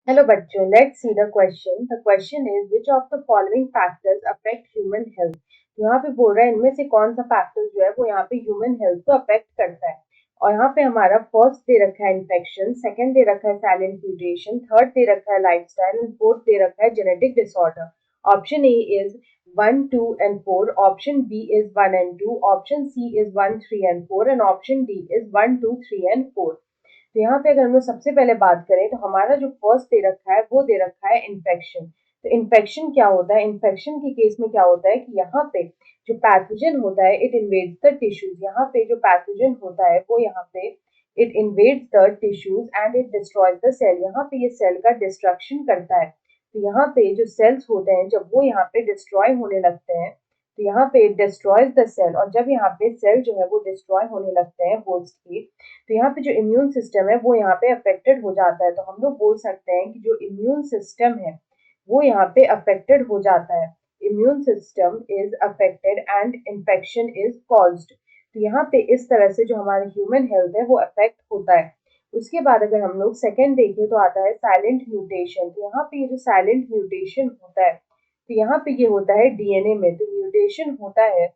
Hello बच्चों, let's see the question. The question is which of the following factors affect human health? यहाँ पे बोल रहा है इनमें से कौन सा फैक्टर जो है वो यहाँ पे ह्यूमन हेल्थ को अफेक्ट करता है। और यहाँ पे हमारा फर्स्ट दे रखा है इन्फेक्शन, सेकंड दे रखा है साइलेंट म्यूटेशन, थर्ड दे रखा है लाइफस्टाइल एंड फोर्थ दे रखा है genetic disorder. Option A is 1, 2 and 4, option B is 1 and 2, option C is 1, 3 and 4 and option D is 1, 2, 3 and 4। तो यहाँ पे अगर हम लोग सबसे पहले बात करें तो हमारा जो फर्स्ट दे रखा है वो दे रखा है इन्फेक्शन। तो इन्फेक्शन क्या होता है? इन्फेक्शन के केस में क्या होता है कि यहाँ पे जो पैथोजन होता है इट इन्वेड्स द टिश्यूज। यहाँ पे जो पैथोजन होता है वो यहाँ पे it invades the tissues and it destroys the cell. यहाँ पे ये सेल का डिस्ट्रक्शन करता है। तो यहाँ पे जो सेल्स होते हैं जब वो यहाँ पे डिस्ट्रॉय होने लगते हैं तो यहाँ पे डिस्ट्रॉयज द सेल। और जब यहाँ पे सेल जो है वो डिस्ट्रॉय होने लगते हैं होस्ट की, तो यहाँ पे जो इम्यून सिस्टम है वो यहाँ पे अफेक्टेड हो जाता है। तो हम लोग बोल सकते हैं कि जो इम्यून सिस्टम है वो यहाँ पे अफेक्टेड हो जाता है। Immune system is affected and infection is caused. तो यहाँ पे इस तरह से जो हमारा ह्यूमन हेल्थ है वो अफेक्ट होता है। उसके बाद अगर हम लोग सेकेंड देखें तो आता है साइलेंट म्यूटेशन। तो यहाँ पे ये जो साइलेंट म्यूटेशन होता है तो यहाँ पे ये होता है डीएनए में। तो म्यूटेशन होता है,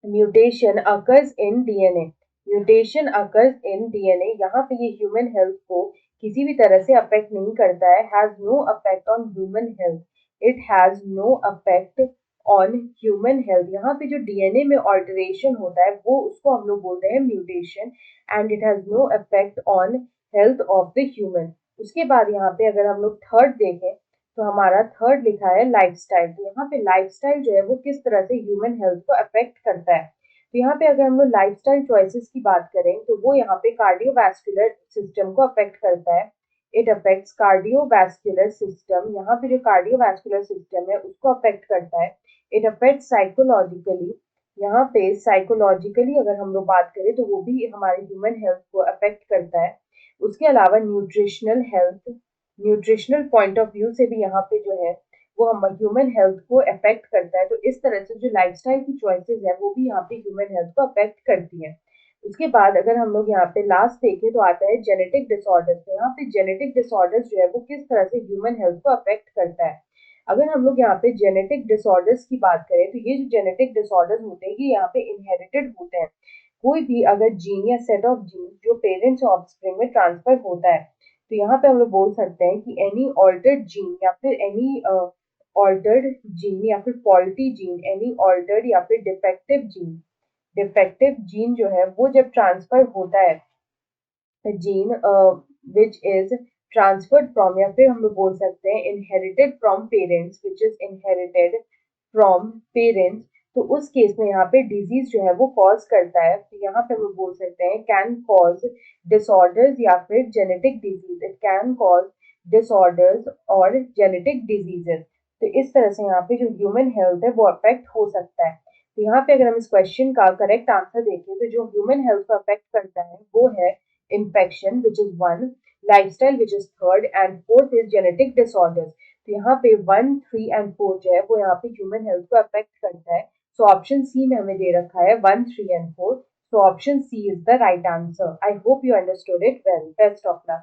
mutation occurs in DNA. Mutation occurs in DNA. यहाँ पे ये ह्यूमन हेल्थ को किसी भी तरह से अफेक्ट नहीं करता है। Has no effect on human health. It has no effect on human health. यहाँ पे जो डीएनए में ऑल्टरेशन होता है वो उसको हम लोग बोलते हैं mutation and it has no effect on health of the human. उसके बाद यहाँ पे अगर हम लोग थर्ड देखें तो हमारा थर्ड लिखा है लाइफस्टाइल। तो यहाँ पे लाइफस्टाइल जो है वो किस तरह से ह्यूमन हेल्थ को अफेक्ट करता है। तो यहाँ पे अगर हम लोग लाइफस्टाइल चॉइसेस की बात करें तो वो यहाँ पे कार्डियोवैस्कुलर सिस्टम को अफेक्ट करता है। It affects cardiovascular system. यहाँ पे जो कार्डियोवैस्कुलर सिस्टम है उसको अफेक्ट करता है। It affects psychologically. यहाँ पे साइकोलॉजिकली अगर हम लोग बात करें तो वो भी हमारे ह्यूमन हेल्थ को अफेक्ट करता है। उसके अलावा nutritional health, nutritional point of view से भी यहाँ पे जो है वो हम ह्यूमन हेल्थ को अफेक्ट करता है। तो इस तरह से जो लाइफस्टाइल की चॉइसेस है वो भी यहाँ पे ह्यूमन हेल्थ को अफेक्ट करती है। उसके बाद अगर हम लोग यहाँ पे लास्ट देखें तो आता है जेनेटिक डिसऑर्डर्स। तो यहाँ पे जेनेटिक डिसऑर्डर्स जो है वो किस तरह से ह्यूमन हेल्थ को अफेक्ट करता है। अगर हम लोग यहाँ पे जेनेटिक डिसऑर्डर्स की बात करें तो ये जो जेनेटिक डिसऑर्डर्स होते हैं ये यहाँ पे इनहेरिटेड होते हैं। कोई भी अगर जीन या सेट ऑफ जीन जो पेरेंट्स और ऑफस्प्रिंग में ट्रांसफर होता है तो यहाँ पे हम लोग बोल सकते हैं कि एनी ऑल्टर्ड जीन या फिर एनी ऑल्टर्ड जीन या फिर फॉल्टी जीन, एनी ऑल्टर्ड या फिर डिफेक्टिव जीन, डिफेक्टिव जीन जो है वो जब ट्रांसफर होता है gene which is transferred from, या फिर हम लोग बोल सकते हैं inherited from parents, which is inherited from parents. तो उस केस में यहाँ पे डिजीज जो है वो कॉज करता है। तो यहाँ पे हम लोग बोल सकते हैं कैन कॉज डिसऑर्डर्स या फिर genetic disease. It can cause disorders और जेनेटिक डिजीजेस। तो इस तरह से यहाँ पे जो ह्यूमन हेल्थ है वो अफेक्ट हो सकता है। तो यहाँ पे अगर हम इस क्वेश्चन का करेक्ट आंसर देखें तो जो ह्यूमन हेल्थ को अफेक्ट करता है वो है infection which is 1, lifestyle which is third and fourth is genetic disorders। तो यहाँ पे 1, 3 and 4 जो है वो यहाँ पे ह्यूमन हेल्थ को अफेक्ट करता है। सो ऑप्शन सी में हमें दे रखा है 1, 3 and 4। So option C is the right answer. I hope you understood it well. Best of luck.